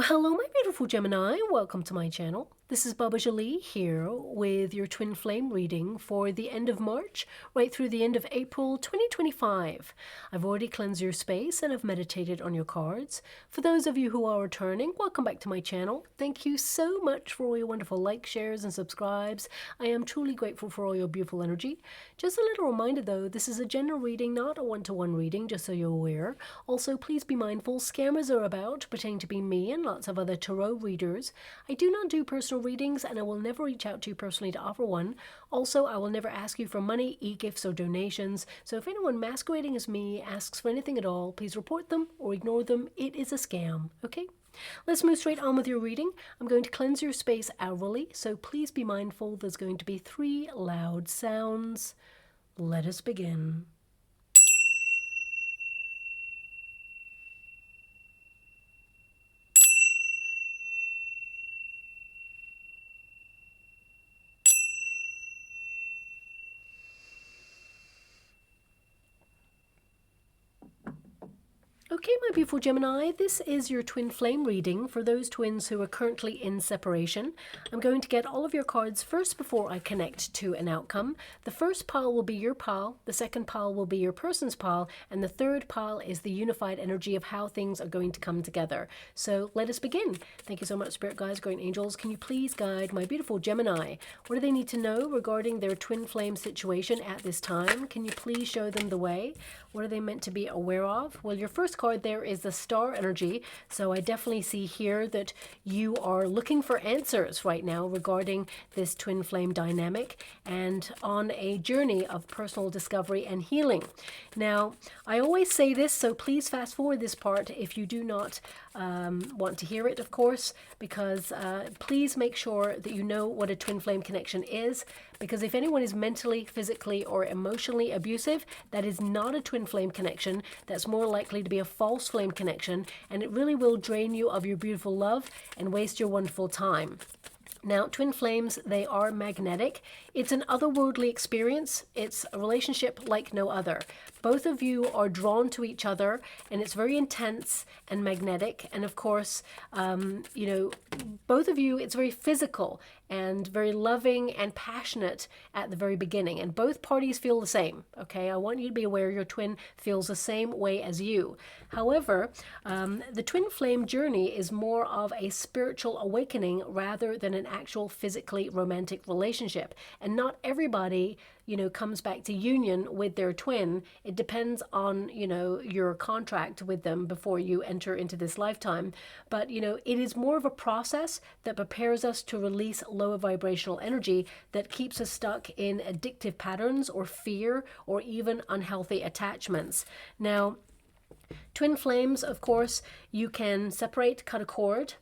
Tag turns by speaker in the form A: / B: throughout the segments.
A: Well, hello, my beautiful Gemini. Welcome to my channel. This is Baba Jolie here with your twin flame reading for the end of March, right through the end of April 2025. I've already cleansed your space and have meditated on your cards. For those of you who are returning, welcome back to my channel. Thank you so much for all your wonderful likes, shares, and subscribes. I am truly grateful for all your beautiful energy. Just a little reminder though, this is a general reading, not a one-to-one reading, just so you're aware. Also, please be mindful, scammers are about, pretending to be me and lots of other tarot readers. I do not do personal readings and I will never reach out to you personally to offer one. Also, I will never ask you for money, e-gifts, or donations. So if anyone masquerading as me asks for anything at all, please report them or ignore them. It is a scam, okay? Let's move straight on with your reading. I'm going to cleanse your space hourly, so please be mindful there's going to be 3 loud sounds. Let us begin. Okay, my beautiful Gemini, this is your twin flame reading for those twins who are currently in separation. I'm going to get all of your cards first before I connect to an outcome. The first pile will be your pile, the second pile will be your person's pile, and the third pile is the unified energy of how things are going to come together. So let us begin. Thank you so much, Spirit Guides, Great Angels. Can you please guide my beautiful Gemini? What do they need to know regarding their twin flame situation at this time? Can you please show them the way? What are they meant to be aware of? Well, your first card there is the star energy. So I definitely see here that you are looking for answers right now regarding this twin flame dynamic and on a journey of personal discovery and healing. Now, I always say this, so please fast forward this part if you do not want to hear it, of course, because please make sure that you know what a twin flame connection is, because if anyone is mentally, physically, or emotionally abusive, that is not a twin flame connection. That's more likely to be a false flame connection, and it really will drain you of your beautiful love and waste your wonderful time. Now, twin flames, they are magnetic. It's an otherworldly experience. It's a relationship like no other. Both of you are drawn to each other, and it's very intense and magnetic. And of course, both of you, it's very physical and very loving and passionate at the very beginning. And both parties feel the same, okay? I want you to be aware your twin feels the same way as you. However, the twin flame journey is more of a spiritual awakening rather than an actual physically romantic relationship. And not everybody, comes back to union with their twin. It depends on, your contract with them before you enter into this lifetime. But, it is more of a process that prepares us to release lower vibrational energy that keeps us stuck in addictive patterns or fear or even unhealthy attachments. Now, twin flames, of course, you can separate, cut a cord.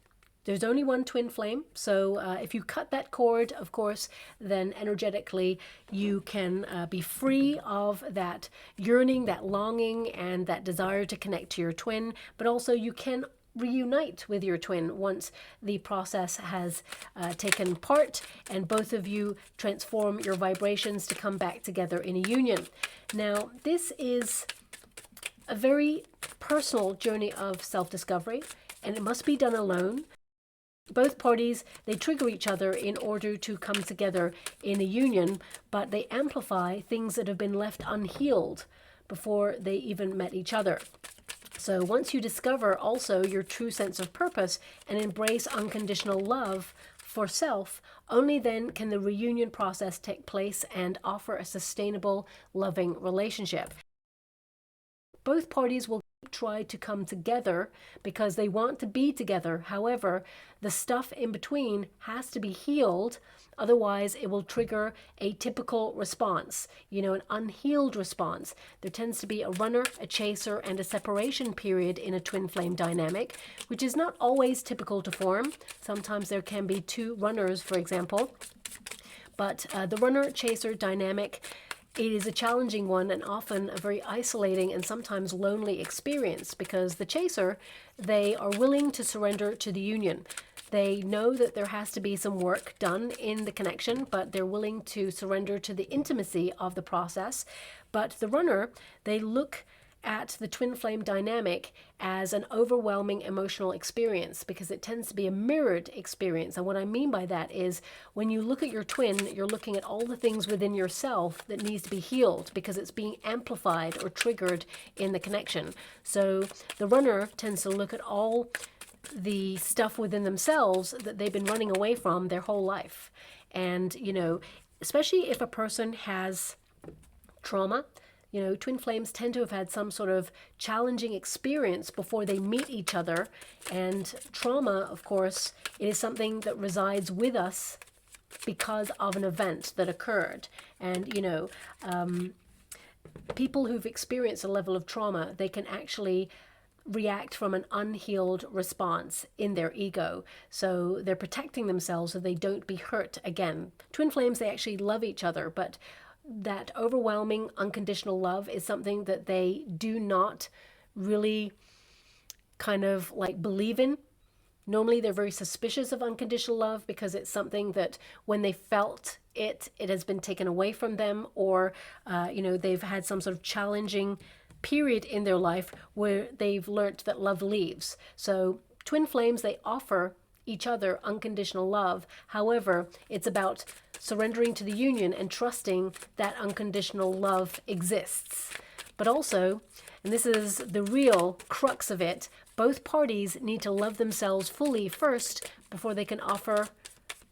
A: There's only one twin flame, so if you cut that cord, of course, then energetically you can be free of that yearning, that longing, and that desire to connect to your twin, but also you can reunite with your twin once the process has taken part and both of you transform your vibrations to come back together in a union. Now, this is a very personal journey of self-discovery, and it must be done alone. Both parties, they trigger each other in order to come together in a union, but they amplify things that have been left unhealed before they even met each other. So once you discover also your true sense of purpose and embrace unconditional love for self, only then can the reunion process take place and offer a sustainable, loving relationship. Both parties will try to come together because they want to be together. However, the stuff in between has to be healed. Otherwise, it will trigger a typical response, an unhealed response. There tends to be a runner, a chaser, and a separation period in a twin flame dynamic, which is not always typical to form. Sometimes there can be 2 runners, for example. But the runner-chaser dynamic, it is a challenging one and often a very isolating and sometimes lonely experience because the chaser, they are willing to surrender to the union. They know that there has to be some work done in the connection, but they're willing to surrender to the intimacy of the process. But the runner, they look at the twin flame dynamic as an overwhelming emotional experience, because it tends to be a mirrored experience. And what I mean by that is, when you look at your twin, you're looking at all the things within yourself that needs to be healed because it's being amplified or triggered in the connection. So the runner tends to look at all the stuff within themselves that they've been running away from their whole life. And, you know, especially if a person has trauma, you know, twin flames tend to have had some sort of challenging experience before they meet each other. And trauma, of course, is something that resides with us because of an event that occurred. And, you know, people who've experienced a level of trauma, they can actually react from an unhealed response in their ego. So they're protecting themselves so they don't be hurt again. Twin flames, they actually love each other, but that overwhelming unconditional love is something that they do not really kind of like believe in. Normally they're very suspicious of unconditional love because it's something that when they felt it has been taken away from them, or you know, they've had some sort of challenging period in their life where they've learnt that love leaves. So twin flames, they offer each other unconditional love. However, it's about surrendering to the union and trusting that unconditional love exists. But also, and this is the real crux of it, both parties need to love themselves fully first before they can offer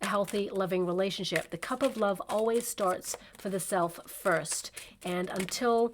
A: a healthy, loving relationship. The cup of love always starts for the self first. And until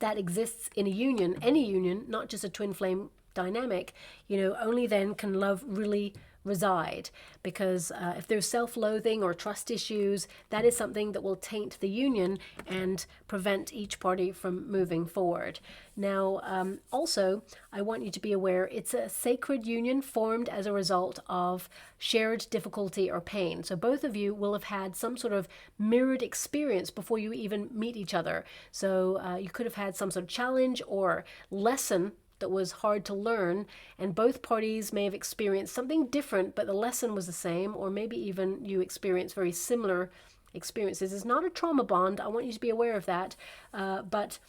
A: that exists in a union, any union, not just a twin flame dynamic, you know, only then can love really reside. Because if there's self-loathing or trust issues, that is something that will taint the union and prevent each party from moving forward. Now, also, I want you to be aware it's a sacred union formed as a result of shared difficulty or pain. So both of you will have had some sort of mirrored experience before you even meet each other. So you could have had some sort of challenge or lesson that was hard to learn, and both parties may have experienced something different, but the lesson was the same, or maybe even you experienced very similar experiences. It's not a trauma bond. I want you to be aware of that. But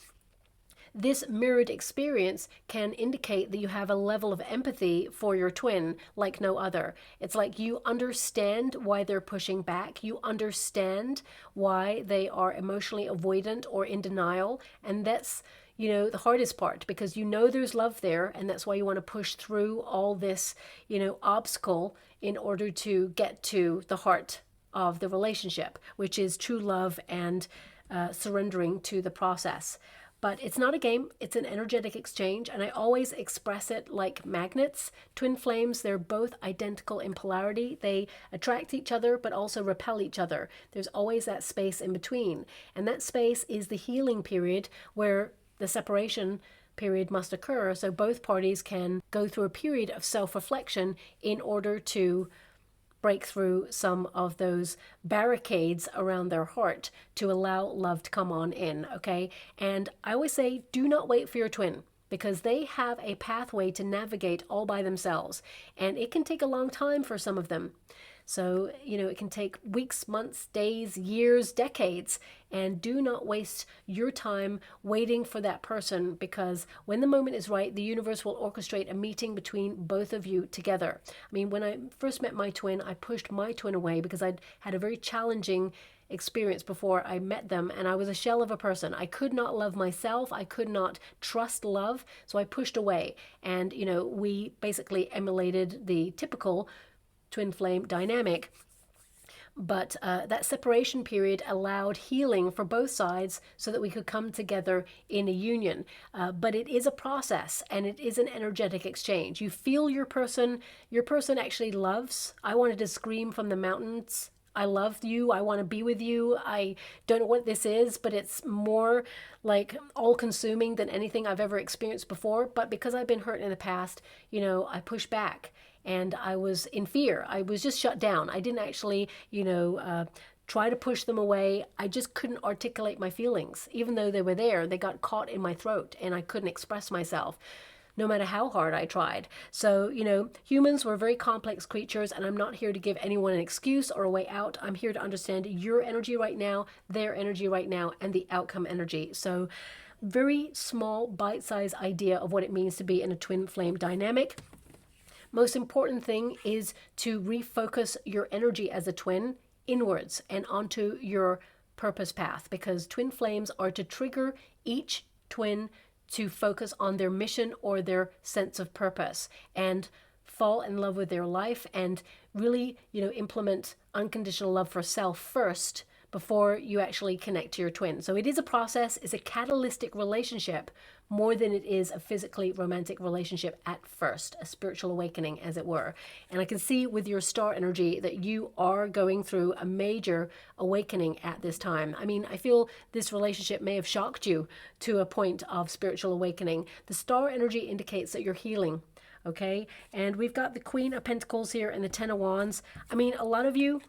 A: this mirrored experience can indicate that you have a level of empathy for your twin like no other. It's like you understand why they're pushing back. You understand why they are emotionally avoidant or in denial. And that's, you know, the hardest part, because you know there's love there, and that's why you want to push through all this, you know, obstacle in order to get to the heart of the relationship, which is true love and surrendering to the process. But it's not a game, it's an energetic exchange, and I always express it like magnets. Twin flames, they're both identical in polarity. They attract each other, but also repel each other. There's always that space in between. And that space is the healing period where the separation period must occur, so both parties can go through a period of self-reflection in order to break through some of those barricades around their heart to allow love to come on in, okay? And I always say, do not wait for your twin, because they have a pathway to navigate all by themselves, and it can take a long time for some of them. So, you know, it can take weeks, months, days, years, decades, and do not waste your time waiting for that person, because when the moment is right, the universe will orchestrate a meeting between both of you together. I mean, when I first met my twin, I pushed my twin away because I'd had a very challenging experience before I met them, and I was a shell of a person. I could not love myself. I could not trust love, so I pushed away. And, you know, we basically emulated the typical twin flame dynamic. But that separation period allowed healing for both sides so that we could come together in a union. But it is a process, and it is an energetic exchange. You feel your person actually loves. I wanted to scream from the mountains, I love you, I want to be with you. I don't know what this is, but it's more like all-consuming than anything I've ever experienced before. But because I've been hurt in the past, you know, I push back. And I was in fear. I was just shut down. I didn't actually, you know, try to push them away. I just couldn't articulate my feelings. Even though they were there, they got caught in my throat and I couldn't express myself, no matter how hard I tried. So, you know, humans were very complex creatures, and I'm not here to give anyone an excuse or a way out. I'm here to understand your energy right now, their energy right now, and the outcome energy. So very small bite-sized idea of what it means to be in a twin flame dynamic. Most important thing is to refocus your energy as a twin inwards and onto your purpose path, because twin flames are to trigger each twin to focus on their mission or their sense of purpose and fall in love with their life and really, implement unconditional love for self first before you actually connect to your twin. So it is a process, it's a catalytic relationship more than it is a physically romantic relationship at first, a spiritual awakening, as it were. And I can see with your star energy that you are going through a major awakening at this time. I mean, I feel this relationship may have shocked you to a point of spiritual awakening. The star energy indicates that you're healing. Okay, and we've got the Queen of Pentacles here and the Ten of Wands. I mean, a lot of you,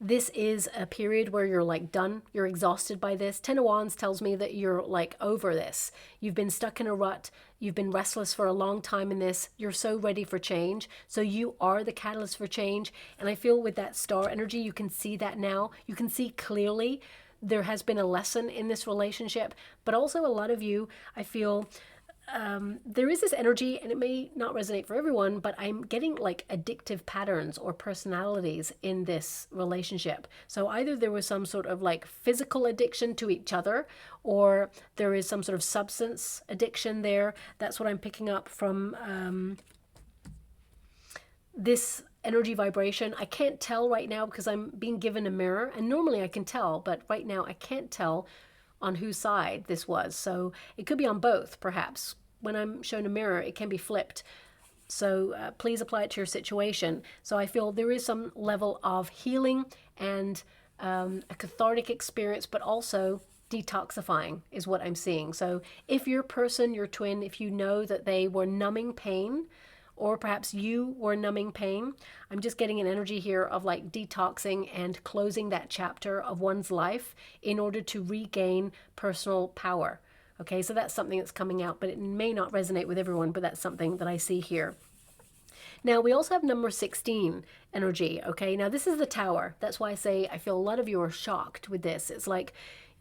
A: this is a period where you're like done. You're exhausted by this. Ten of Wands tells me that you're like over this. You've been stuck in a rut. You've been restless for a long time in this. You're so ready for change. So you are the catalyst for change. And I feel with that star energy, you can see that now. You can see clearly there has been a lesson in this relationship. But also a lot of you, I feel, there is this energy, and it may not resonate for everyone, but I'm getting like addictive patterns or personalities in this relationship. So either there was some sort of like physical addiction to each other, or there is some sort of substance addiction there. That's what I'm picking up from this energy vibration. I can't tell right now because I'm being given a mirror, and normally I can tell, but right now I can't tell on whose side this was. So it could be on both, perhaps. When I'm shown a mirror, it can be flipped. So please apply it to your situation. So I feel there is some level of healing and a cathartic experience, but also detoxifying is what I'm seeing. So if your person, your twin, if you know that they were numbing pain, or perhaps you were numbing pain, I'm just getting an energy here of like detoxing and closing that chapter of one's life in order to regain personal power. Okay, so that's something that's coming out, but it may not resonate with everyone, but that's something that I see here. Now, we also have number 16 energy, okay? Now, this is the Tower. That's why I say I feel a lot of you are shocked with this. It's like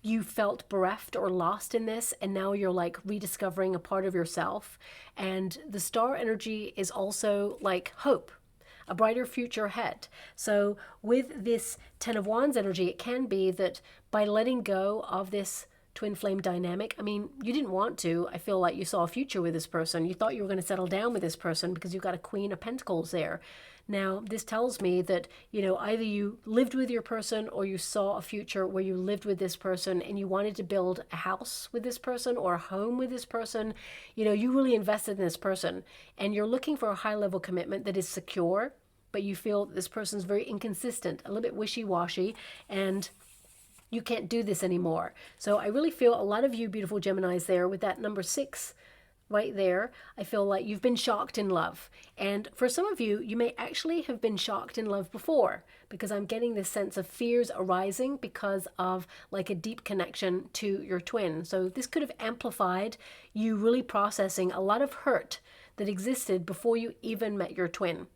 A: you felt bereft or lost in this, and now you're like rediscovering a part of yourself. And the star energy is also like hope, a brighter future ahead. So with this Ten of Wands energy, it can be that by letting go of this twin flame dynamic, I mean, you didn't want to. I feel like you saw a future with this person. You thought you were going to settle down with this person because you've got a Queen of Pentacles there. Now, this tells me that, either you lived with your person or you saw a future where you lived with this person and you wanted to build a house with this person or a home with this person. You really invested in this person and you're looking for a high level commitment that is secure, but you feel this person's very inconsistent, a little bit wishy-washy, and you can't do this anymore. So I really feel a lot of you beautiful Geminis there with that number 6 right there. I feel like you've been shocked in love. And for some of you, you may actually have been shocked in love before, because I'm getting this sense of fears arising because of like a deep connection to your twin. So this could have amplified you really processing a lot of hurt that existed before you even met your twin.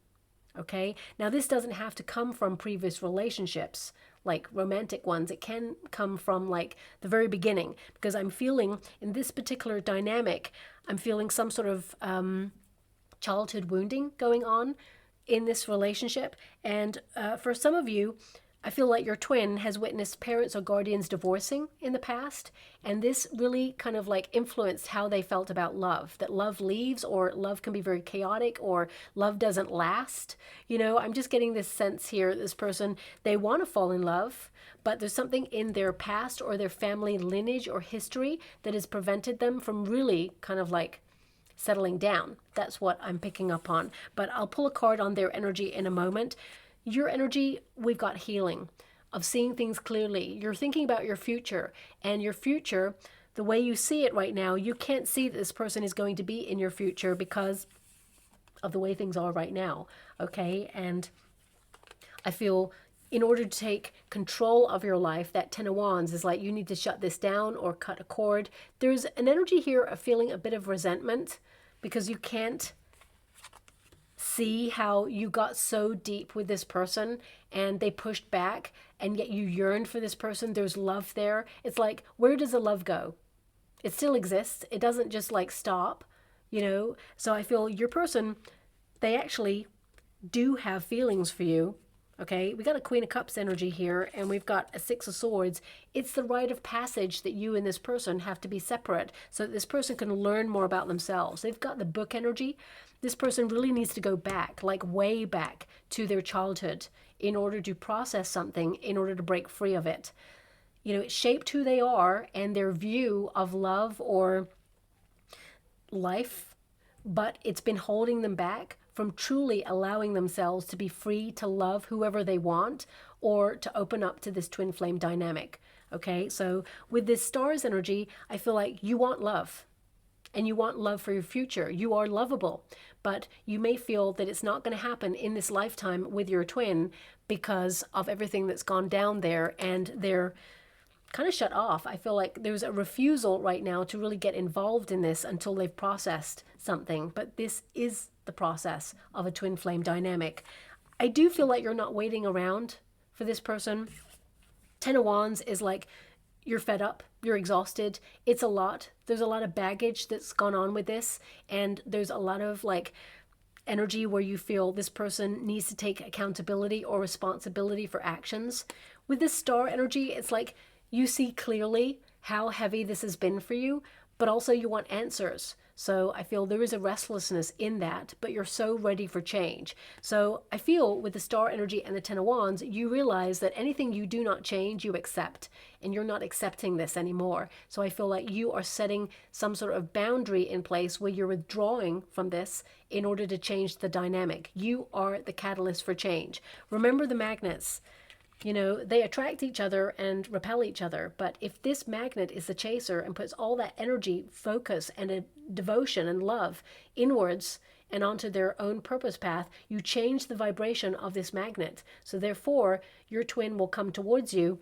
A: Okay, now this doesn't have to come from previous relationships, like romantic ones. It can come from like the very beginning, because I'm feeling in this particular dynamic, I'm feeling some sort of childhood wounding going on in this relationship. And for some of you, I feel like your twin has witnessed parents or guardians divorcing in the past, and this really kind of like influenced how they felt about love, that love leaves, or love can be very chaotic, or love doesn't last. I'm just getting this sense here, this person, they want to fall in love, but there's something in their past or their family lineage or history that has prevented them from really kind of like settling down. That's what I'm picking up on. But I'll pull a card on their energy in a moment. Your energy, we've got healing, of seeing things clearly. You're thinking about your future, and your future, the way you see it right now, you can't see that this person is going to be in your future because of the way things are right now, okay? And I feel in order to take control of your life, that Ten of Wands is like you need to shut this down or cut a cord. There's an energy here of feeling a bit of resentment because you can't see how you got so deep with this person and they pushed back, and yet you yearned for this person. There's love there. It's like, where does the love go? It still exists. It doesn't just like stop, you know? So I feel your person, they actually do have feelings for you. Okay, we got a Queen of Cups energy here, and we've got a Six of Swords. It's the rite of passage that you and this person have to be separate so that this person can learn more about themselves. They've got the Book energy. This person really needs to go back, like way back to their childhood in order to process something, in order to break free of it. You know, it shaped who they are and their view of love or life, but it's been holding them back from truly allowing themselves to be free to love whoever they want or to open up to this twin flame dynamic. Okay, so with this stars energy, I feel like you want love and you want love for your future. You are lovable, but you may feel that it's not going to happen in this lifetime with your twin because of everything that's gone down there, and they're kind of shut off. I feel like there's a refusal right now to really get involved in this until they've processed something. But this is the process of a twin flame dynamic. I do feel like you're not waiting around for this person. Ten of Wands is like you're fed up, you're exhausted. It's a lot. There's a lot of baggage that's gone on with this, and there's a lot of like energy where you feel this person needs to take accountability or responsibility for actions. With this star energy, it's like you see clearly how heavy this has been for you, but also you want answers. So I feel there is a restlessness in that, but you're so ready for change. So I feel with the star energy and the Ten of Wands, you realize that anything you do not change, you accept, and you're not accepting this anymore. So I feel like you are setting some sort of boundary in place where you're withdrawing from this in order to change the dynamic. You are the catalyst for change. Remember the magnets. You know, they attract each other and repel each other. But if this magnet is the chaser and puts all that energy, focus, and a devotion and love inwards and onto their own purpose path, you change the vibration of this magnet. So therefore, your twin will come towards you,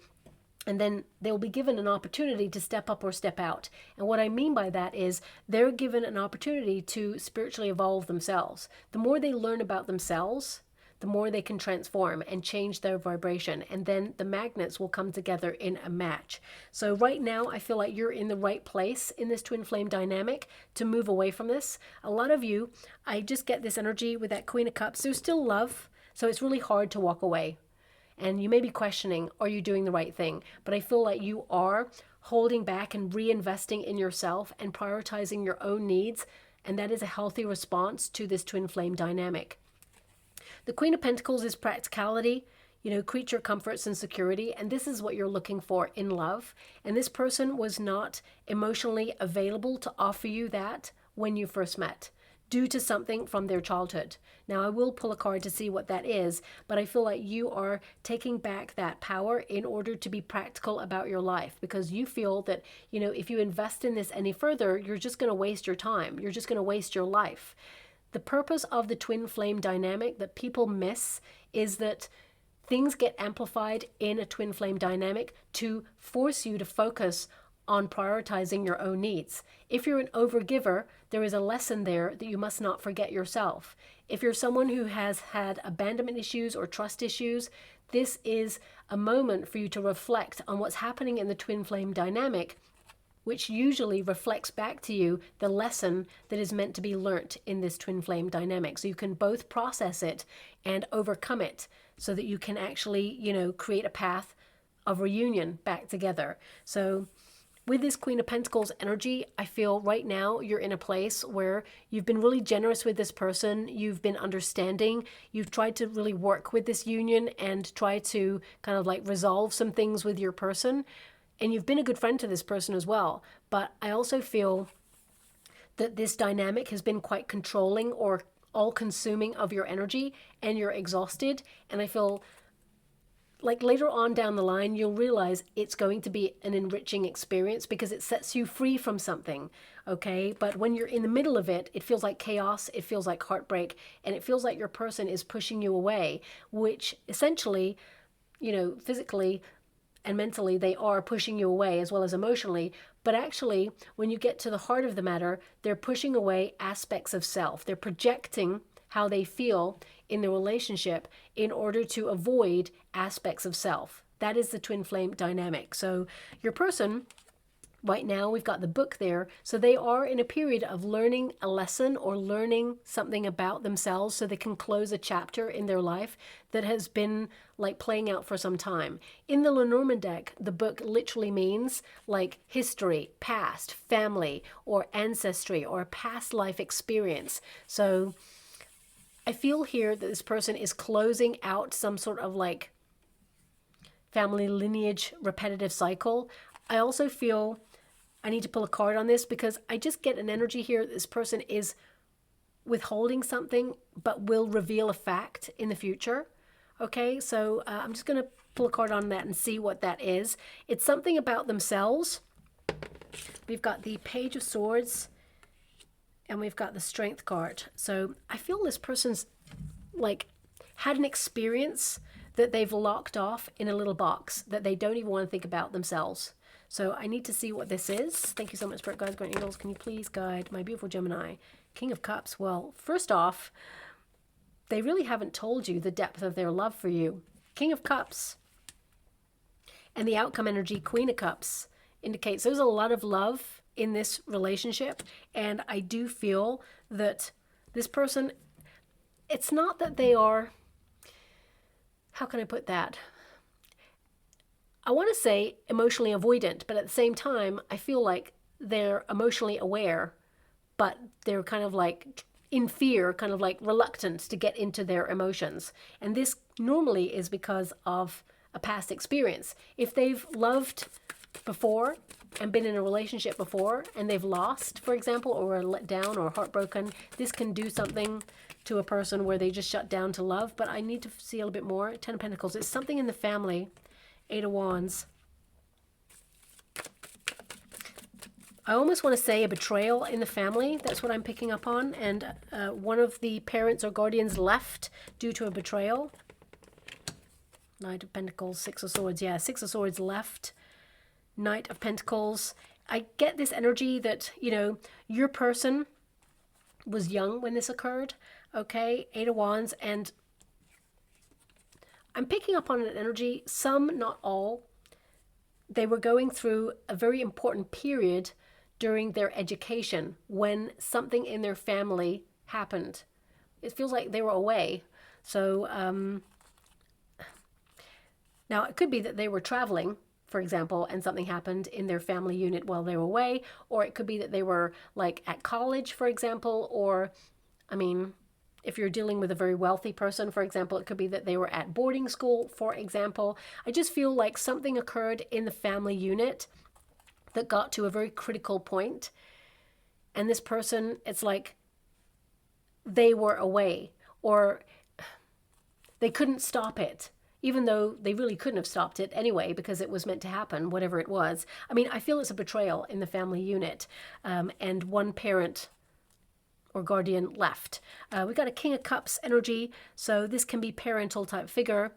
A: and then they'll be given an opportunity to step up or step out. And what I mean by that is they're given an opportunity to spiritually evolve themselves. The more they learn about themselves, the more they can transform and change their vibration, and then the magnets will come together in a match. So right now, I feel like you're in the right place in this twin flame dynamic to move away from this. A lot of you, I just get this energy with that Queen of Cups. There's still love, so it's really hard to walk away. And you may be questioning, are you doing the right thing? But I feel like you are holding back and reinvesting in yourself and prioritizing your own needs, and that is a healthy response to this twin flame dynamic. The Queen of Pentacles is practicality, you know, creature comforts and security, and this is what you're looking for in love. And this person was not emotionally available to offer you that when you first met, due to something from their childhood. Now, I will pull a card to see what that is, but I feel like you are taking back that power in order to be practical about your life, because you feel that, you know, if you invest in this any further, you're just going to waste your time. You're just going to waste your life. The purpose of the twin flame dynamic that people miss is that things get amplified in a twin flame dynamic to force you to focus on prioritizing your own needs. If you're an overgiver, there is a lesson there that you must not forget yourself. If you're someone who has had abandonment issues or trust issues, this is a moment for you to reflect on what's happening in the twin flame dynamic, which usually reflects back to you the lesson that is meant to be learnt in this twin flame dynamic. So you can both process it and overcome it so that you can actually, you know, create a path of reunion back together. So with this Queen of Pentacles energy, I feel right now you're in a place where you've been really generous with this person. You've been understanding. You've tried to really work with this union and try to kind of like resolve some things with your person. And you've been a good friend to this person as well. But I also feel that this dynamic has been quite controlling or all-consuming of your energy, and you're exhausted. And I feel like later on down the line, you'll realize it's going to be an enriching experience because it sets you free from something, okay? But when you're in the middle of it, it feels like chaos, it feels like heartbreak, and it feels like your person is pushing you away, which essentially, you know, physically and mentally, they are pushing you away as well as emotionally. But actually, when you get to the heart of the matter, they're pushing away aspects of self. They're projecting how they feel in the relationship in order to avoid aspects of self. That is the twin flame dynamic. So your person Right now, we've got the book there. So they are in a period of learning a lesson or learning something about themselves so they can close a chapter in their life that has been like playing out for some time. In the Lenormand deck, the book literally means like history, past, family, or ancestry, or a past life experience. So I feel here that this person is closing out some sort of like family lineage repetitive cycle. I also feel I need to pull a card on this because I just get an energy here that this person is withholding something but will reveal a fact in the future. Okay, so I'm just going to pull a card on that and see what that is. It's something about themselves. We've got the Page of Swords and we've got the Strength card. So I feel this person's like had an experience that they've locked off in a little box that they don't even want to think about themselves. So I need to see what this is. Thank you so much, Spirit Guides, Guardian Angels. Can you please guide my beautiful Gemini? King of Cups. Well, first off, they really haven't told you the depth of their love for you. King of Cups. And the outcome energy, Queen of Cups, indicates there's a lot of love in this relationship. And I do feel that this person, it's not that they are, how can I put that? I want to say emotionally avoidant, but at the same time, I feel like they're emotionally aware, but they're kind of like in fear, kind of like reluctant to get into their emotions. And this normally is because of a past experience. If they've loved before and been in a relationship before and they've lost, for example, or are let down or heartbroken, this can do something to a person where they just shut down to love. But I need to see a little bit more. Ten of Pentacles. It's something in the family. Eight of Wands. I almost want to say a betrayal in the family. That's what I'm picking up on. And one of the parents or guardians left due to a betrayal. Knight of Pentacles, Six of Swords. Yeah, Six of Swords left. Knight of Pentacles. I get this energy that, you know, your person was young when this occurred. Okay, Eight of Wands. And I'm picking up on an energy, some, not all. They were going through a very important period during their education when something in their family happened. It feels like they were away. So now it could be that they were traveling, for example, and something happened in their family unit while they were away, or it could be that they were like at college, for example, or, I mean, if you're dealing with a very wealthy person, for example, it could be that they were at boarding school, for example. I just feel like something occurred in the family unit that got to a very critical point. And this person, it's like they were away or they couldn't stop it, even though they really couldn't have stopped it anyway because it was meant to happen, whatever it was. I mean, I feel it's a betrayal in the family unit, and one parent or guardian left. We got a King of Cups energy, so this can be parental type figure.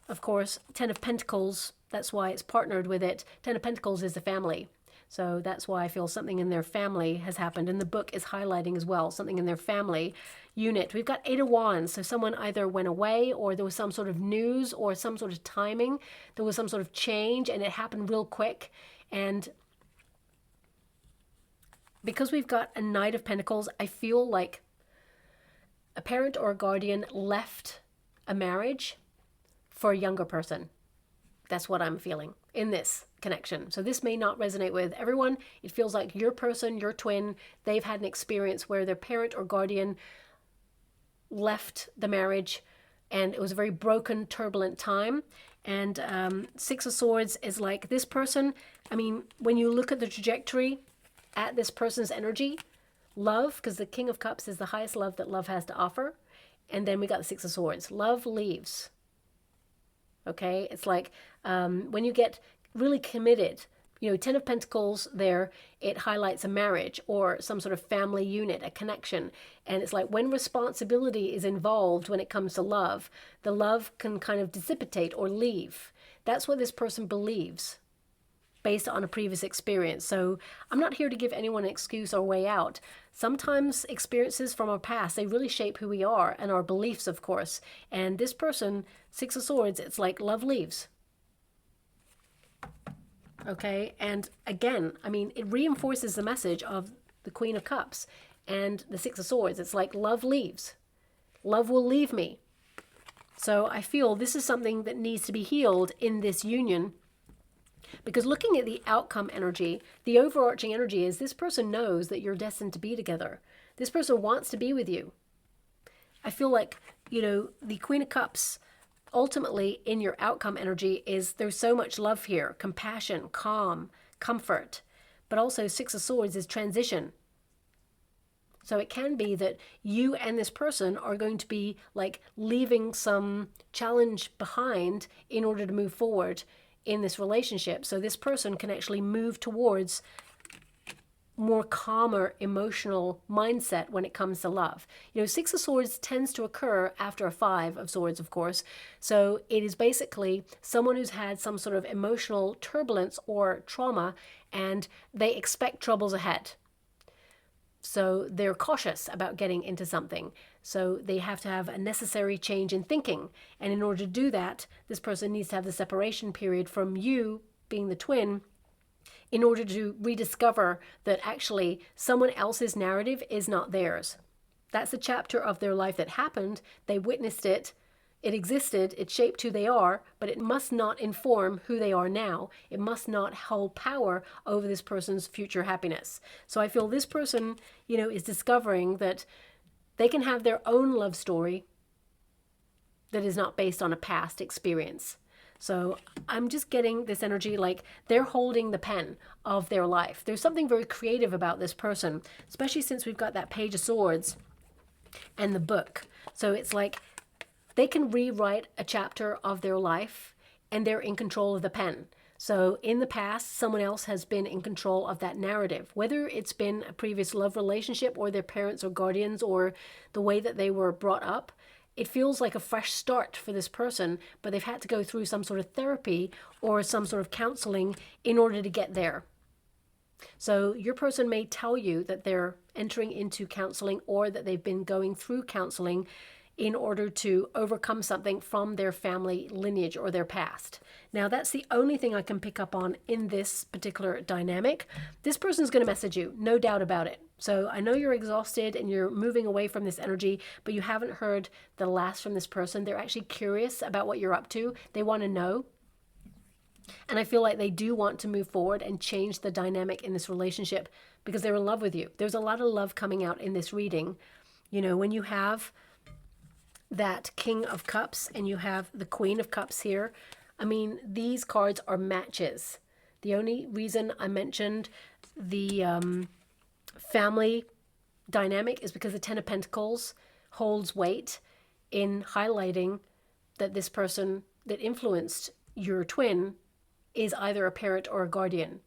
A: Of course, Ten of Pentacles, that's why it's partnered with it. Ten of Pentacles is the family. So that's why I feel something in their family has happened. And the book is highlighting as well, something in their family unit. We've got Eight of Wands. So someone either went away or there was some sort of news or some sort of timing. There was some sort of change and it happened real quick. And because we've got a Knight of Pentacles, I feel like a parent or a guardian left a marriage for a younger person. That's what I'm feeling in this connection. So this may not resonate with everyone. It feels like your person, your twin, they've had an experience where their parent or guardian left the marriage and it was a very broken, turbulent time. And Six of Swords is like this person. I mean, when you look at the trajectory at this person's energy, love, because the King of Cups is the highest love that love has to offer. And then we got the Six of Swords. Love leaves. Okay, it's like when you get really committed, you know, Ten of Pentacles there, it highlights a marriage or some sort of family unit, a connection. And it's like when responsibility is involved when it comes to love, the love can kind of dissipate or leave. That's what this person believes based on a previous experience. So I'm not here to give anyone an excuse or way out. Sometimes experiences from our past, they really shape who we are and our beliefs, of course. And this person, Six of Swords, it's like love leaves. Okay, and again, I mean, it reinforces the message of the Queen of Cups and the Six of Swords. It's like love leaves. Love will leave me. So I feel this is something that needs to be healed in this union, because looking at the outcome energy, the overarching energy is this person knows that you're destined to be together. This person wants to be with you. I feel like, you know, the Queen of Cups ultimately in your outcome energy is there's so much love here, compassion, calm, comfort, but also Six of Swords is transition. So it can be that you and this person are going to be like leaving some challenge behind in order to move forward in this relationship. So this person can actually move towards more calmer emotional mindset when it comes to love. You know, Six of Swords tends to occur after a Five of Swords, of course. So it is basically someone who's had some sort of emotional turbulence or trauma, and they expect troubles ahead. So they're cautious about getting into something. So they have to have a necessary change in thinking. And in order to do that, this person needs to have the separation period from you, being the twin, in order to rediscover that actually someone else's narrative is not theirs. That's a chapter of their life that happened. They witnessed it. It existed. It shaped who they are, but it must not inform who they are now. It must not hold power over this person's future happiness. So I feel this person, you know, is discovering that they can have their own love story that is not based on a past experience. So I'm just getting this energy like they're holding the pen of their life. There's something very creative about this person, especially since we've got that Page of Swords and the book. So it's like they can rewrite a chapter of their life and they're in control of the pen. So in the past, someone else has been in control of that narrative, whether it's been a previous love relationship or their parents or guardians or the way that they were brought up. It feels like a fresh start for this person, but they've had to go through some sort of therapy or some sort of counseling in order to get there. So your person may tell you that they're entering into counseling or that they've been going through counseling in order to overcome something from their family lineage or their past. Now, that's the only thing I can pick up on in this particular dynamic. This person's going to message you, no doubt about it. So I know you're exhausted and you're moving away from this energy, but you haven't heard the last from this person. They're actually curious about what you're up to. They want to know. And I feel like they do want to move forward and change the dynamic in this relationship because they're in love with you. There's a lot of love coming out in this reading. You know, when you have that King of Cups and you have the Queen of Cups here, I mean, these cards are matches. The only reason I mentioned the family dynamic is because the Ten of Pentacles holds weight in highlighting that this person that influenced your twin is either a parent or a guardian.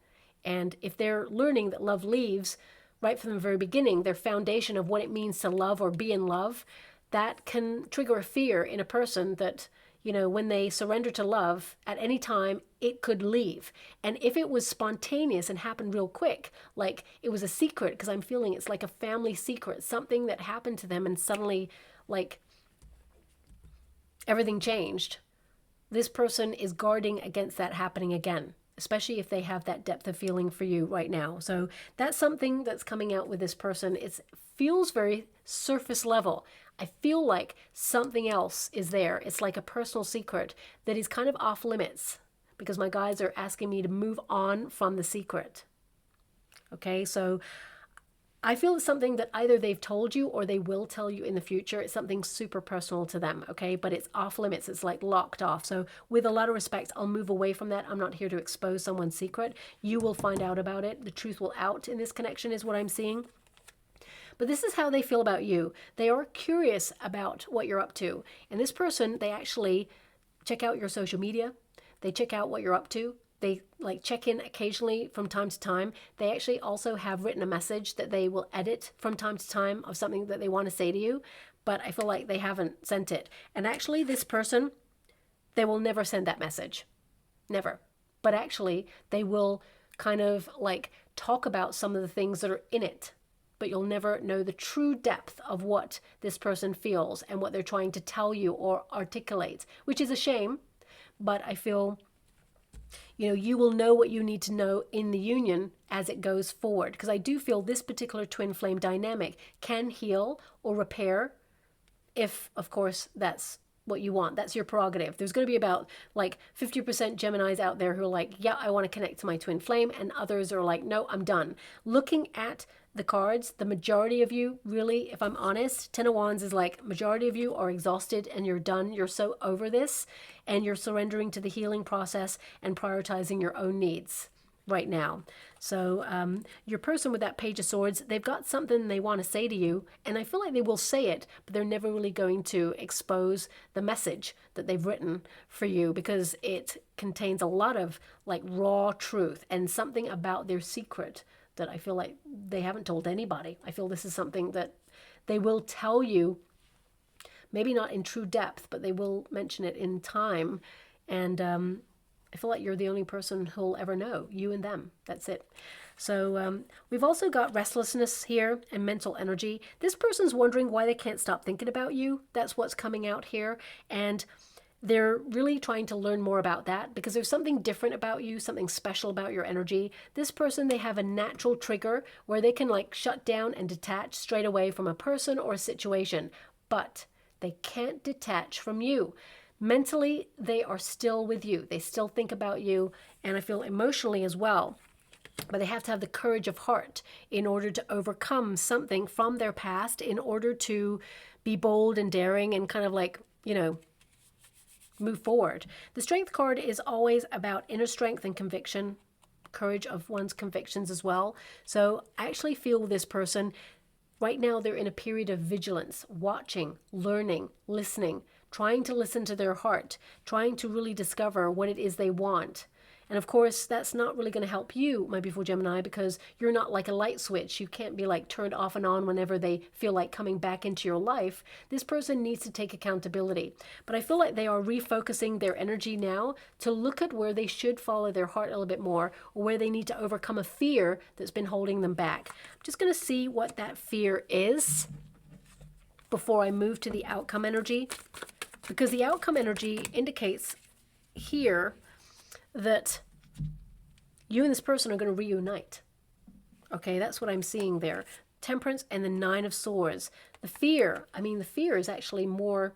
A: And if they're learning that love leaves right from the very beginning, their foundation of what it means to love or be in love, that can trigger a fear in a person that, you know, when they surrender to love, at any time, it could leave. And if it was spontaneous and happened real quick, like it was a secret, because I'm feeling it's like a family secret, something that happened to them and suddenly, like, everything changed. This person is guarding against that happening again, especially if they have that depth of feeling for you right now. So that's something that's coming out with this person. It feels very surface level. I feel like something else is there. It's like a personal secret that is kind of off limits because my guides are asking me to move on from the secret. Okay, so I feel it's something that either they've told you or they will tell you in the future. It's something super personal to them, okay? But it's off limits. It's like locked off. So with a lot of respect, I'll move away from that. I'm not here to expose someone's secret. You will find out about it. The truth will out in this connection is what I'm seeing. But this is how they feel about you. They are curious about what you're up to. And this person, they actually check out your social media. They check out what you're up to. They like check in occasionally from time to time. They actually also have written a message that they will edit from time to time of something that they want to say to you. But I feel like they haven't sent it. And actually this person, they will never send that message. Never. But actually they will kind of like talk about some of the things that are in it. But you'll never know the true depth of what this person feels and what they're trying to tell you or articulate, which is a shame. But I feel You will know what you need to know in the union as it goes forward. Because I do feel this particular twin flame dynamic can heal or repair if, of course, that's what you want. That's your prerogative. There's going to be about like 50% Geminis out there who are like, yeah, I want to connect to my twin flame. And others are like, no, I'm done. Looking at the cards, the majority of you, really, if I'm honest, Ten of Wands is like, majority of you are exhausted and you're done. You're so over this and you're surrendering to the healing process and prioritizing your own needs right now. So your person with that Page of Swords, they've got something they want to say to you, and I feel like they will say it, but they're never really going to expose the message that they've written for you, because it contains a lot of like raw truth and something about their secret that I feel like they haven't told anybody. I feel this is something that they will tell you, maybe not in true depth, but they will mention it in time. And I feel like you're the only person who'll ever know, you and them. That's it. So we've also got restlessness here and mental energy. This person's wondering why they can't stop thinking about you. That's what's coming out here. And they're really trying to learn more about that, because there's something different about you, something special about your energy. This person, they have a natural trigger where they can like shut down and detach straight away from a person or a situation, but they can't detach from you. Mentally, they are still with you. They still think about you, and I feel emotionally as well. But they have to have the courage of heart in order to overcome something from their past, in order to be bold and daring and kind of like, move forward. The Strength card is always about inner strength and conviction, courage of one's convictions as well. So I actually feel this person, right now they're in a period of vigilance, watching, learning, listening, trying to listen to their heart, trying to really discover what it is they want. And of course, that's not really going to help you, my beautiful Gemini, because you're not like a light switch. You can't be like turned off and on whenever they feel like coming back into your life. This person needs to take accountability. But I feel like they are refocusing their energy now to look at where they should follow their heart a little bit more, or where they need to overcome a fear that's been holding them back. I'm just going to see what that fear is before I move to the outcome energy, because the outcome energy indicates here that you and this person are going to reunite. Okay, that's what I'm seeing there. Temperance and the Nine of Swords. The fear is actually more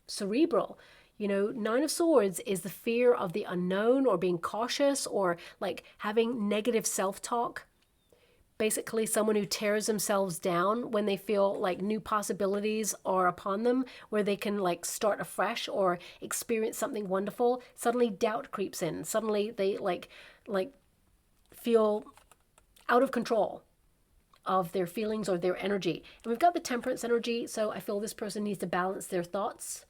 A: cerebral. Nine of Swords is the fear of the unknown, or being cautious, or like having negative self-talk. Basically, someone who tears themselves down when they feel like new possibilities are upon them, where they can like start afresh or experience something wonderful. Suddenly doubt creeps in. Suddenly they like feel out of control of their feelings or their energy. And we've got the Temperance energy, so I feel this person needs to balance their thoughts.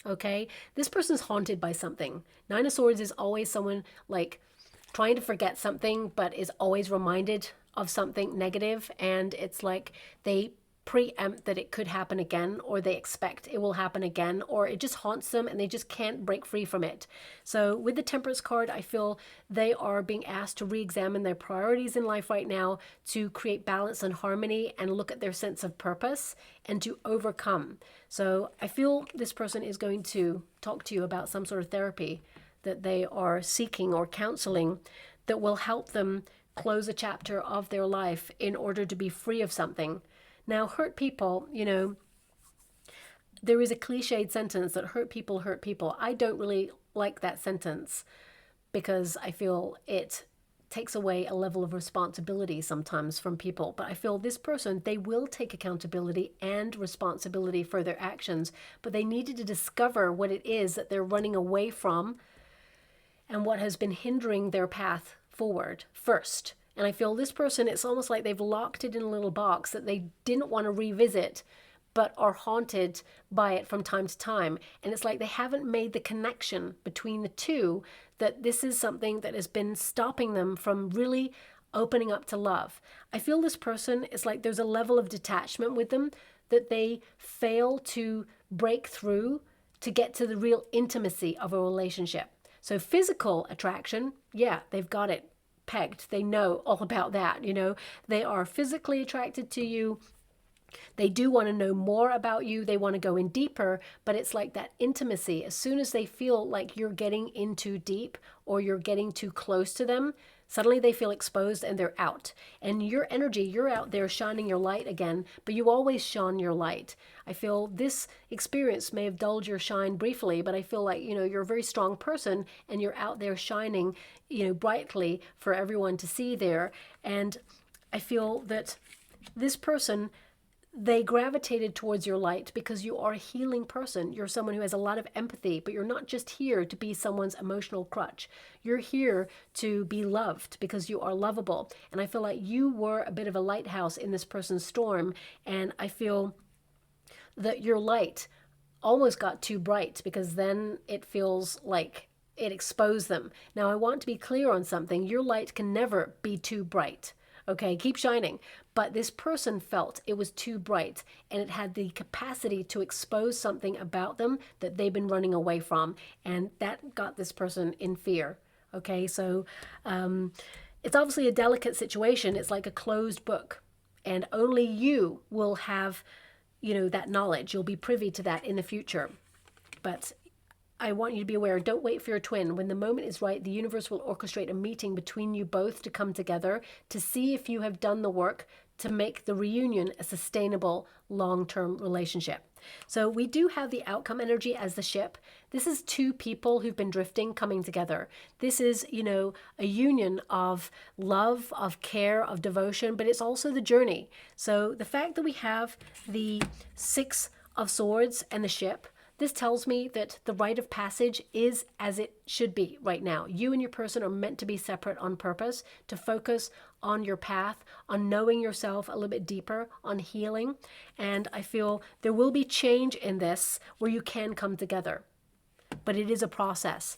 A: Okay, this person's haunted by something. Nine of Swords is always someone like trying to forget something, but is always reminded of something negative, and it's like they preempt that it could happen again, or they expect it will happen again, or it just haunts them and they just can't break free from it. So with the Temperance card, I feel they are being asked to re-examine their priorities in life right now, to create balance and harmony, and look at their sense of purpose, and to overcome. So I feel this person is going to talk to you about some sort of therapy that they are seeking, or counseling, that will help them close a chapter of their life in order to be free of something. Now, hurt people, there is a cliched sentence that hurt people hurt people. I don't really like that sentence, because I feel it takes away a level of responsibility sometimes from people. But I feel this person, they will take accountability and responsibility for their actions, but they needed to discover what it is that they're running away from, and what has been hindering their path forward first. And I feel this person, it's almost like they've locked it in a little box that they didn't want to revisit, but are haunted by it from time to time. And it's like they haven't made the connection between the two, that this is something that has been stopping them from really opening up to love. I feel this person, it's like there's a level of detachment with them that they fail to break through to get to the real intimacy of a relationship. So physical attraction, yeah, they've got it pegged. They know all about that, They are physically attracted to you. They do want to know more about you. They want to go in deeper, but it's like that intimacy. As soon as they feel like you're getting in too deep or you're getting too close to them, suddenly they feel exposed and they're out. And your energy, you're out there shining your light again, but you always shone your light. I feel this experience may have dulled your shine briefly, but I feel like, you're a very strong person and you're out there shining, brightly for everyone to see there. And I feel that this person, they gravitated towards your light because you are a healing person. You're someone who has a lot of empathy, but you're not just here to be someone's emotional crutch. You're here to be loved because you are lovable. And I feel like you were a bit of a lighthouse in this person's storm. And I feel that your light almost got too bright because then it feels like it exposed them. Now, I want to be clear on something. Your light can never be too bright. Okay, keep shining. But this person felt it was too bright and it had the capacity to expose something about them that they've been running away from. And that got this person in fear. Okay, so it's obviously a delicate situation. It's like a closed book. And only you will have, that knowledge. You'll be privy to that in the future. But I want you to be aware, don't wait for your twin. When the moment is right, the universe will orchestrate a meeting between you both to come together to see if you have done the work to make the reunion a sustainable long-term relationship. So we do have the outcome energy as the ship. This is two people who've been drifting coming together. This is, a union of love, of care, of devotion, but it's also the journey. So the fact that we have the Six of Swords and the ship, this tells me that the rite of passage is as it should be right now. You and your person are meant to be separate on purpose, to focus on your path, on knowing yourself a little bit deeper, on healing. And I feel there will be change in this where you can come together. But it is a process.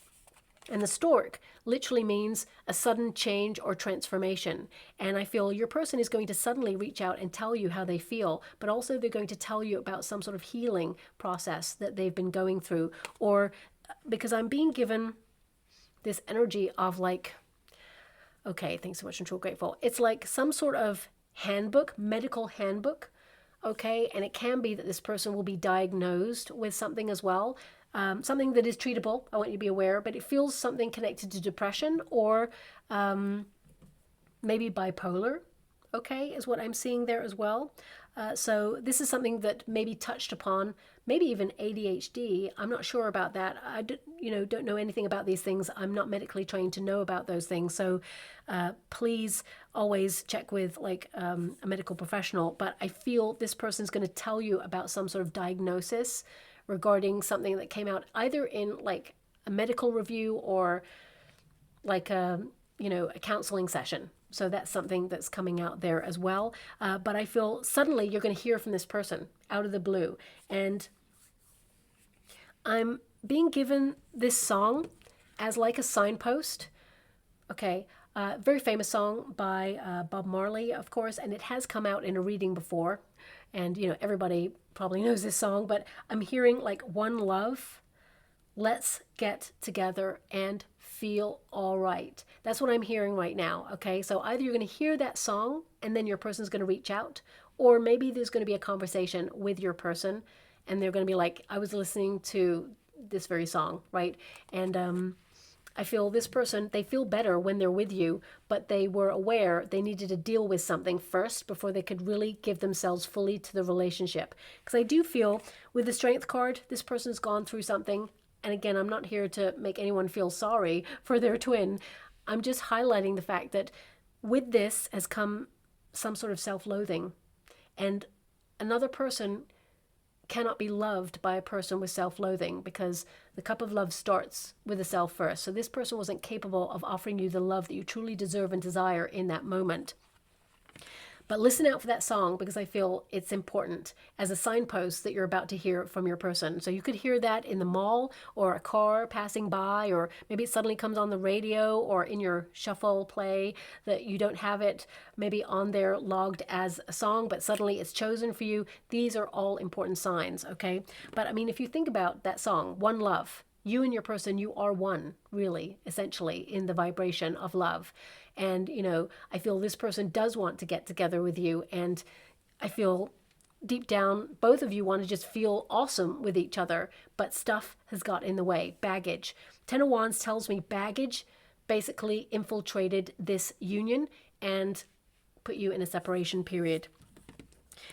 A: And the stork literally means a sudden change or transformation. And I feel your person is going to suddenly reach out and tell you how they feel, but also they're going to tell you about some sort of healing process that they've been going through. Or because I'm being given this energy of like, okay, thanks so much, I'm so grateful. It's like some sort of handbook, medical handbook, okay? And it can be that this person will be diagnosed with something as well. Something that is treatable, I want you to be aware, but it feels something connected to depression or maybe bipolar, okay, is what I'm seeing there as well. So this is something that may be touched upon, maybe even ADHD. I'm not sure about that. I don't know anything about these things. I'm not medically trained to know about those things. So please always check with like a medical professional. But I feel this person's going to tell you about some sort of diagnosis regarding something that came out either in like a medical review or like a counseling session. So that's something that's coming out there as well. But I feel suddenly you're going to hear from this person out of the blue. And I'm being given this song as like a signpost. Okay. Very famous song by Bob Marley, of course, and it has come out in a reading before. And, everybody probably knows this song, but I'm hearing like one love, let's get together and feel all right. That's what I'm hearing right now, okay? So either you're going to hear that song and then your person's going to reach out, or maybe there's going to be a conversation with your person and they're going to be like, I was listening to this very song, right? And I feel this person, they feel better when they're with you, but they were aware they needed to deal with something first before they could really give themselves fully to the relationship. Because I do feel with the Strength card, this person's gone through something. And again, I'm not here to make anyone feel sorry for their twin. I'm just highlighting the fact that with this has come some sort of self-loathing. And another person cannot be loved by a person with self-loathing because the cup of love starts with the self first. So this person wasn't capable of offering you the love that you truly deserve and desire in that moment. But listen out for that song because I feel it's important as a signpost that you're about to hear from your person. So you could hear that in the mall or a car passing by, or maybe it suddenly comes on the radio or in your shuffle play that you don't have it maybe on there logged as a song, but suddenly it's chosen for you. These are all important signs, okay? But I mean, if you think about that song, One Love, you and your person, you are one, really, essentially, in the vibration of love. And, I feel this person does want to get together with you. And I feel deep down, both of you want to just feel awesome with each other, but stuff has got in the way. Baggage. Ten of Wands tells me baggage basically infiltrated this union and put you in a separation period.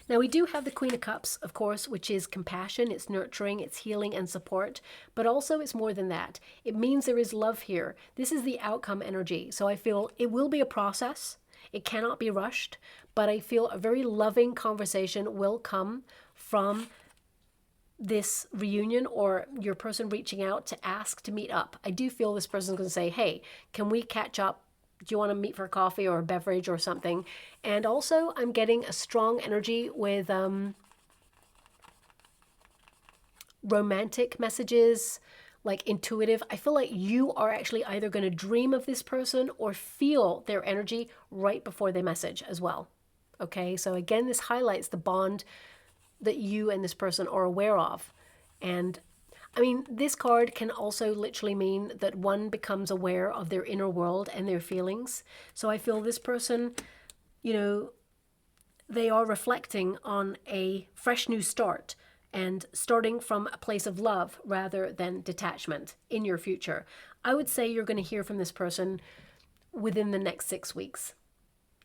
A: Now we do have the Queen of Cups, of course, which is compassion, it's nurturing, it's healing and support, but also it's more than that. It means there is love here. This is the outcome energy. So I feel it will be a process. It cannot be rushed, but I feel a very loving conversation will come from this reunion, or your person reaching out to ask to meet up. I do feel this person's going to say, hey, can we catch up? Do you want to meet for coffee or a beverage or something? And also I'm getting a strong energy with romantic messages, like intuitive. I feel like you are actually either going to dream of this person or feel their energy right before they message as well. Okay, so again, this highlights the bond that you and this person are aware of. And I mean, this card can also literally mean that one becomes aware of their inner world and their feelings. So I feel this person, you know, they are reflecting on a fresh new start and starting from a place of love rather than detachment in your future. I would say you're going to hear from this person within the next 6 weeks,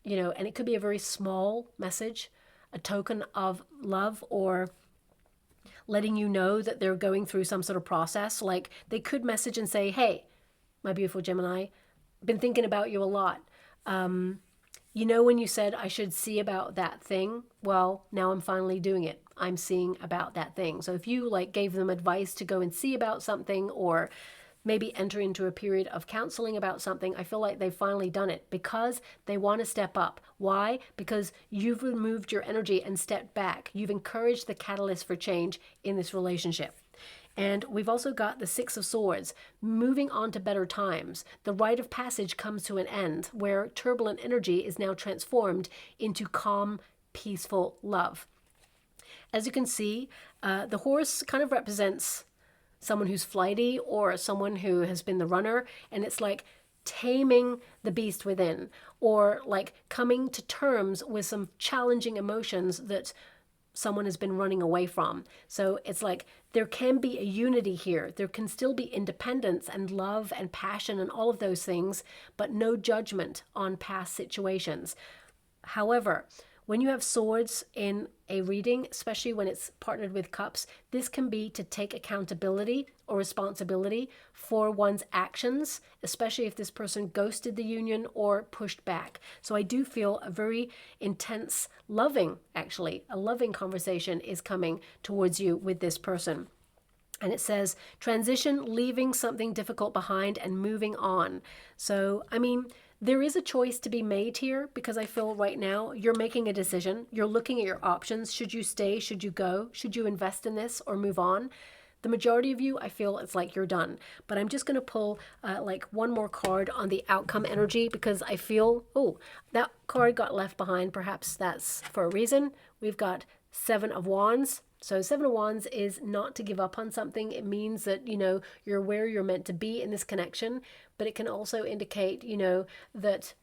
A: you know, and it could be a very small message, a token of love, or letting you know that they're going through some sort of process. Like they could message and say, hey, my beautiful Gemini, been thinking about you a lot. You know, when you said I should see about that thing, well, now I'm finally doing it. I'm seeing about that thing. So if you like gave them advice to go and see about something, or maybe enter into a period of counseling about something, I feel like they've finally done it because they want to step up. Why? Because you've removed your energy and stepped back. You've encouraged the catalyst for change in this relationship. And we've also got the Six of Swords, moving on to better times. The rite of passage comes to an end, where turbulent energy is now transformed into calm, peaceful love. As you can see, the horse kind of represents someone who's flighty or someone who has been the runner, and it's like taming the beast within, or like coming to terms with some challenging emotions that someone has been running away from. So it's like there can be a unity here. There can still be independence and love and passion and all of those things, but no judgment on past situations. However, when you have swords in a reading, especially when it's partnered with cups, this can be to take accountability or responsibility for one's actions, especially if this person ghosted the union or pushed back. So I do feel a very intense, loving, actually, a loving conversation is coming towards you with this person. And it says, transition, leaving something difficult behind and moving on. So, I mean, there is a choice to be made here, because I feel right now you're making a decision. You're looking at your options. Should you stay? Should you go? Should you invest in this or move on? The majority of you, I feel it's like you're done. But I'm just going to pull like one more card on the outcome energy, because I feel, oh, that card got left behind. Perhaps that's for a reason. We've got Seven of Wands. So Seven of Wands is not to give up on something. It means that, you know, you're where you're meant to be in this connection, but it can also indicate, you know, that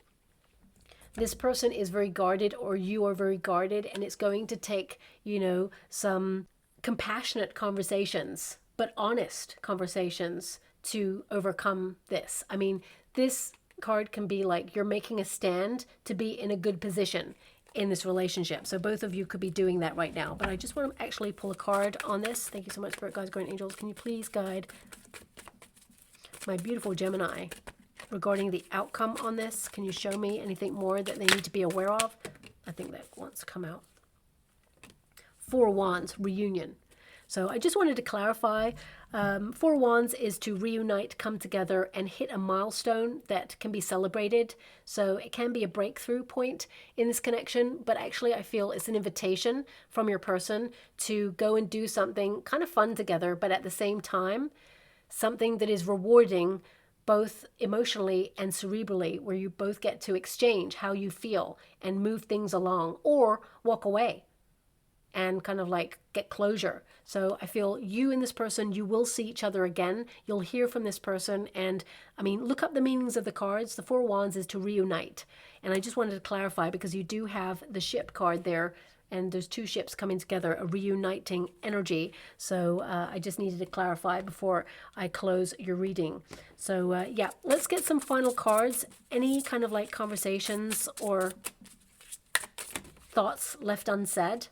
A: this person is very guarded, or you are very guarded, and it's going to take, you know, some compassionate conversations, but honest conversations to overcome this. I mean, this card can be like you're making a stand to be in a good position in this relationship. So both of you could be doing that right now. But I just want to actually pull a card on this. Thank you so much, Spirit Guides, Guardian Angels. Can you please guide my beautiful Gemini regarding the outcome on this? Can you show me anything more that they need to be aware of? I think that wants to come out. Four of Wands, reunion. So I just wanted to clarify, Four of Wands is to reunite, come together, and hit a milestone that can be celebrated. So it can be a breakthrough point in this connection, but actually I feel it's an invitation from your person to go and do something kind of fun together, but at the same time, something that is rewarding both emotionally and cerebrally, where you both get to exchange how you feel and move things along, or walk away and kind of like get closure. So I feel you and this person, you will see each other again. You'll hear from this person. And I mean, look up the meanings of the cards. The Four of Wands is to reunite. And I just wanted to clarify, because you do have the ship card there and there's two ships coming together, a reuniting energy. So I just needed to clarify before I close your reading. So yeah, let's get some final cards. Any kind of like conversations or thoughts left unsaid?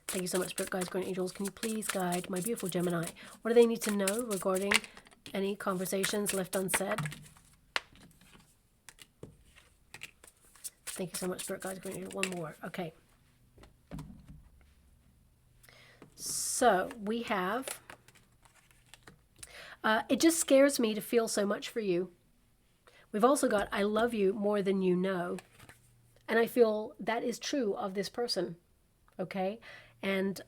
A: Thank you so much, Spirit Guides, Guardian Angels. Can you please guide my beautiful Gemini? What do they need to know regarding any conversations left unsaid? Thank you so much, Spirit Guides, Guardian Angels. One more. Okay. So we have, it just scares me to feel so much for you. We've also got, I love you more than you know. And I feel that is true of this person. Okay. And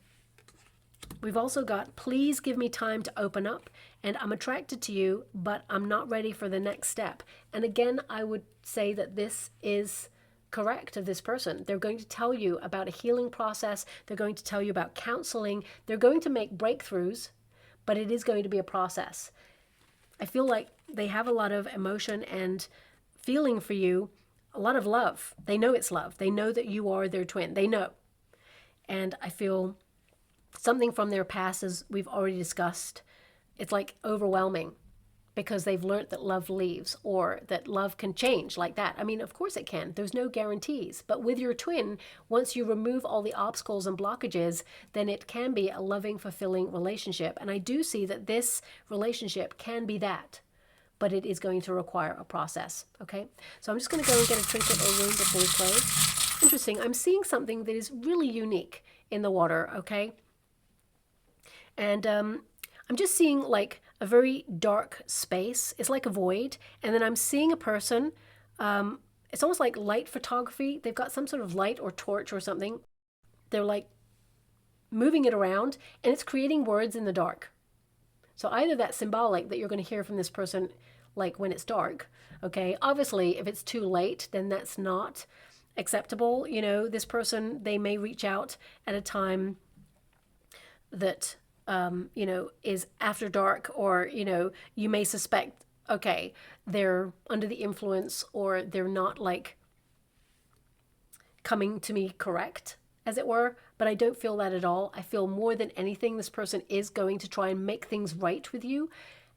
A: we've also got, please give me time to open up, and I'm attracted to you, but I'm not ready for the next step. And again, I would say that this is correct of this person. They're going to tell you about a healing process. They're going to tell you about counseling. They're going to make breakthroughs, but it is going to be a process. I feel like they have a lot of emotion and feeling for you, a lot of love. They know it's love. They know that you are their twin. They know. And I feel something from their past, as we've already discussed, it's like overwhelming, because they've learned that love leaves, or that love can change like that. I mean, of course it can. There's no guarantees. But with your twin, once you remove all the obstacles and blockages, then it can be a loving, fulfilling relationship. And I do see that this relationship can be that, but it is going to require a process. Okay, so I'm just going to go and get a trinket or rune before we close. Interesting. I'm seeing something that is really unique in the water. Okay, and I'm just seeing like a very dark space. It's like a void. And then I'm seeing a person. It's almost like light photography. They've got some sort of light or torch or something. They're like moving it around, and it's creating words in the dark. So either that's symbolic, that you're going to hear from this person like when it's dark. Okay. Obviously, if it's too late, then that's not acceptable. You know, this person, they may reach out at a time that you know, is after dark, or, you know, you may suspect, okay, they're under the influence, or they're not like coming to me correct, as it were. But I don't feel that at all. I feel more than anything, this person is going to try and make things right with you.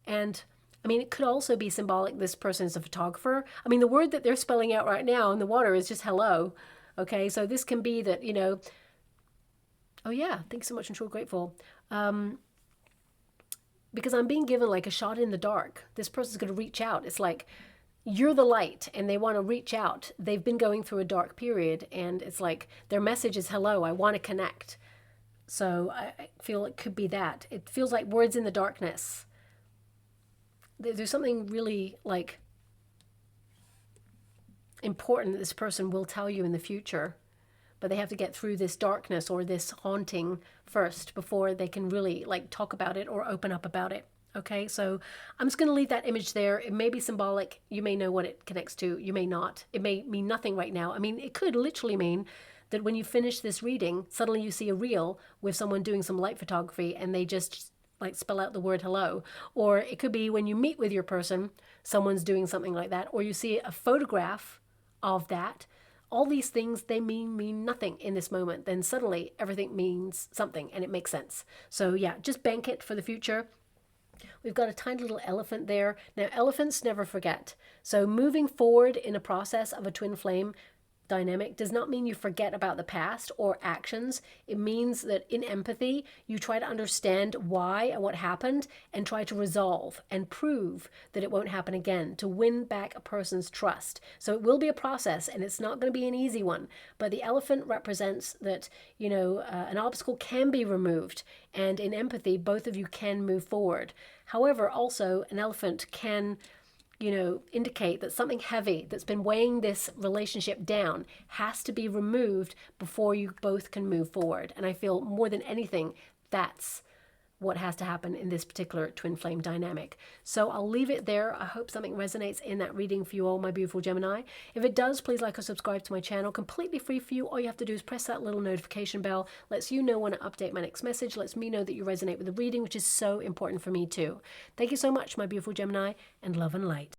A: And I mean, it could also be symbolic. This person is a photographer. I mean, the word that they're spelling out right now in the water is just hello. Okay. So this can be that, you know, oh yeah, thanks so much. I'm so grateful. Because I'm being given like a shot in the dark. This person's going to reach out. It's like you're the light, and they want to reach out. They've been going through a dark period, and it's like their message is hello, I want to connect. So I feel it could be that. It feels like words in the darkness. There's something really like important that this person will tell you in the future. But they have to get through this darkness or this haunting first before they can really like talk about it or open up about it. Okay, so I'm just going to leave that image there. It may be symbolic. You may know what it connects to. You may not. It may mean nothing right now. I mean, it could literally mean that when you finish this reading, suddenly you see a reel with someone doing some light photography, and they just like spell out the word hello. Or it could be when you meet with your person, someone's doing something like that, or you see a photograph of that. All these things, they mean nothing in this moment. Then suddenly everything means something, and it makes sense. So yeah, just bank it for the future. We've got a tiny little elephant there. Now, elephants never forget. So moving forward in a process of a twin flame dynamic does not mean you forget about the past or actions. It means that in empathy, you try to understand why and what happened, and try to resolve and prove that it won't happen again, to win back a person's trust. So it will be a process, and it's not going to be an easy one. But the elephant represents that, you know, an obstacle can be removed, and in empathy, both of you can move forward. However, also an elephant can, you know, indicate that something heavy that's been weighing this relationship down has to be removed before you both can move forward. And I feel more than anything, that's what has to happen in this particular twin flame dynamic. So I'll leave it there. I hope something resonates in that reading for you all, my beautiful Gemini. If it does, please like or subscribe to my channel. Completely free for you. All you have to do is press that little notification bell. Lets you know when I update my next message. Lets me know that you resonate with the reading, which is so important for me too. Thank you so much, my beautiful Gemini, and love and light.